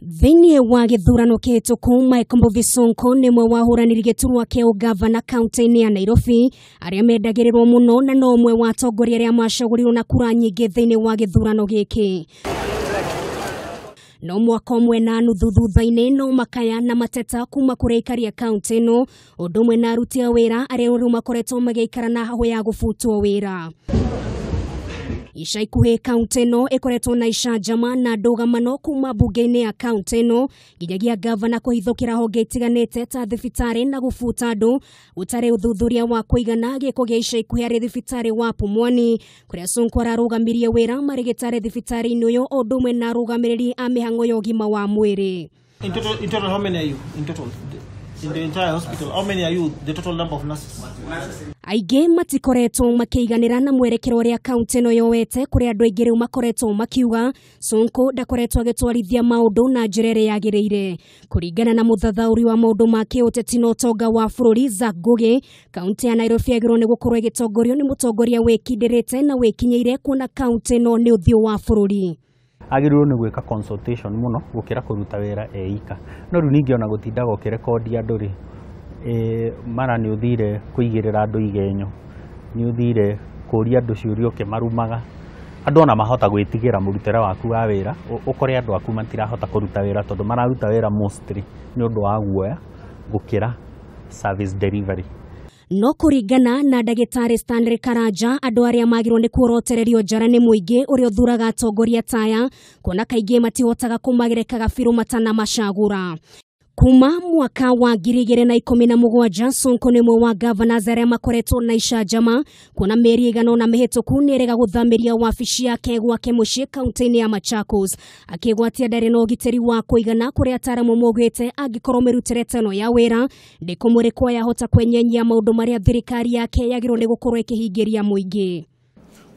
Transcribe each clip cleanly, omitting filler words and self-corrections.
Thĩinĩ wa gĩthurano kĩhĩtũku, Mike Mbuvi Sonko nĩmwe wahuranĩri gĩturwa kĩa ũgavana kaunti-inĩ ya Nairobi, arĩa mendagĩrĩrwo mũno na no ũmwe wa atongoria arĩa macagũrirwo na kura nyingĩ thĩinĩ wa gĩthurano gĩkĩ. No mwaka ũmwe na nuthu thutha-inĩ no makaya na mateta kuma kũrĩ aikari a kaunti ĩno, ũndũ ũmwe na aruti a wĩra arĩa rĩu makoretwo magĩikara na hahũ ya gũbutwo wĩra. Ica ikuhĩ kaunti ĩno ĩkoretwo na icanjama na ndũgamano kuma mbunge-inĩ ya kaunti ĩno, nginyagia gavana kũhithũkĩra honge itiganĩte ta thibitarĩ na gũbuta andũ, gũtarĩ ũthuthuria wa kũigana gĩko gĩa ica ikuhĩ harĩ thibitarĩ wa Pumwani, kũrĩa Sonko ararũgamirie wĩra marĩgĩtarĩ thibitarĩ-inĩ ũyũ, ũndũ ũmwe na arũgamĩrĩri a mĩhang'o ya ũgima wa mwĩrĩ. In total, how many are you? In total, in the entire hospital, how many are you? The total number of nurses? Aingĩ matikoretwo makĩiganĩra na mwerekero ũrĩa kaunti ĩno yoete, kũrĩa andũ aingĩ rĩu makoretwo makiuga Sonko ndakoretwo agĩtwarithia maũndũ na njĩra ĩrĩa yagĩrĩire. Kũringana na mũthathaũri wa maũndũ ma kĩũteti na ũtonga wa bũrũri Zack Ngugi, kaunti ya Nairobi yagĩrĩirwo nĩ gũkorwo ĩgĩtongorio nĩ mũtongoria wĩkindĩrĩte na wĩkinyĩire, kuona kaunti ĩno nĩ ũthiũ wa bũrũri. Agĩrĩirwo nĩ gwĩka consultation mũno gũkĩra kũruta wĩra eika. No rĩu ningĩ ona gũtindaga ũkĩrekondi andũ rĩ, mara nĩ ũthire kũigĩrĩra andũ igenyo, nĩ ũthire kũria andũ ciũria ũkĩmarumaga. Andũ ona mahota gwĩtigĩra mũrutĩre waku wa wĩra, ũkore andũ aku matirahota kũruta wĩra tondũ mararuta wĩra mostly nĩ ũndũ wa guoya gũkĩra service delivery. No kũringana na ndagĩtarĩ Stanley Karanja, andũ arĩa magĩrĩirwo nĩ kuorotererio njara nĩ mũingĩ ũrĩa ũthuraga atongoria taya, kuona kaingĩ matihotaga kũmagereka gabiru matanamacagũra. Kuma mwaka wa 2017, Sonko nĩ ũmwe wa governors arĩa makoretwo na icanjama, kuona mĩeri ĩigana ũna mĩhĩtũku nĩerĩga gũthamiria wabici yake gwake mũciĩ kaunti-inĩ ya Machakos, akĩgwatia ndarĩ na ũgitĩri wa kũigana, kũrĩa ataaramu maugĩte angĩkorwo mĩrutĩre ĩno ya wĩra ndĩkũmũrĩkwo yahota kwenyanyia maũndũ marĩa thirikari yake yagĩrĩirwo nĩ gũkorwo ĩkĩhingĩria mũingĩ.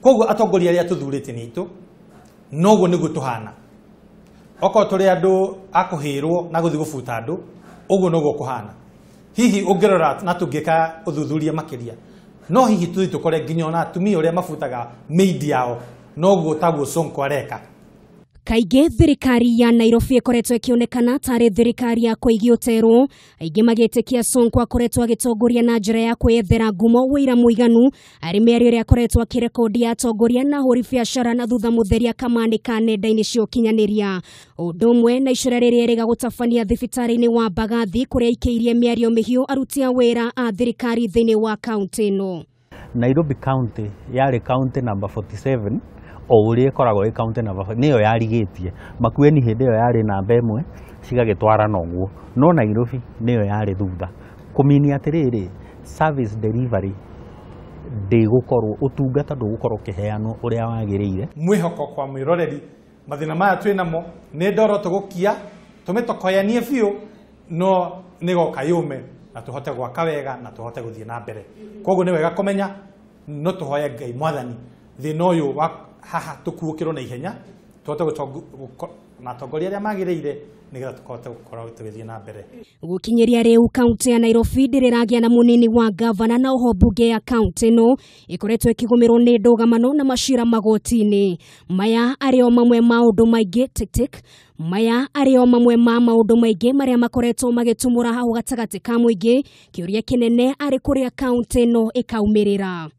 Koguo atongoria arĩa tũthurĩte nĩ aitũ, noguo nĩguo tũhana. Oko tũrĩ andũ akũhĩrwo na gũthiĩ gũbuta andũ, ũguo noguo kũhana. Hihi ũngĩrora na tũngĩka ũthuthuria makĩria, no hihi tũthiĩ tũkore nginya ona atumia ũrĩa mabutaga maid yao, noguo taguo Sonko areka. Kaingĩ thirikari ya Nairobi ĩkoretwo ĩkĩonekana tarĩ thirikari ya kũigi ũterwo, aingĩ magĩtĩkia Sonko akoretwo agĩtongoria na njĩra ya kwĩyethera ngumo wĩra mũiganu, arĩ mĩario ĩrĩa akoretwo akĩrekondi ya atongoria na ahũri biacara na thutha mũtheria kamanika nenda-inĩ cia ũkinyanĩria. Ũndũ ũmwe na icũra rĩrĩa rĩrĩga gũtabania thibitarĩ-inĩ wa Mbagathi, kũrĩa aikĩirie mĩario mĩhiũ aruti a wĩra a thirikari thĩinĩ wa kaunti ĩno. Nairobi County yarĩ county number 47, o ũrĩa ĩkoragwo ĩ kaunti namba nĩyo yarigĩtie. Makueni hĩndĩ ĩyo yarĩ namba ĩmwe, cigagĩtwarana ũguo. No Nairobi nĩyo yarĩ thutha. Kũmini atĩrĩrĩ, service delivery ndĩgũkorwo, ũtungata ndũgũkorwo ũkĩheanwo ũrĩa wagĩrĩire. Mwĩhoko kwa mwĩroreri, mathĩna maya twĩ namo nĩ ndoro tũgũkia, tũmĩtokoyanie biũ, no nĩgoka yũme na tũhote gwaka wega na tũhote gũthiĩ na mbere. Koguo nĩ wega kũmenya, no tũhoye Ngai Mwathani thĩna ũyũ wa haha tukuukĩrwo na ihenya, tuhote na atongoria arĩa magĩrĩire nĩgetha tũhote gũkorwo tũgĩthiĩ na mbere. Gũkinyĩria rĩu kaunti ya Nairobi ndĩrĩragĩa na mũnini wa gavana, na oho mbunge ya kaunti ĩno ĩkoretwo ĩkĩgũmĩrwo nĩ ndũgamano na macira magoti-inĩ. Maya arĩ o mamwe ma maũndũ maingĩ Maya arĩ o mamwe ma maũndũ maingĩ marĩa makoretwo magĩtumũra hau gatagatĩ ka mũingĩ, kĩũria kĩnene arĩ kũrĩa kaunti ĩno ĩkaumĩrĩra.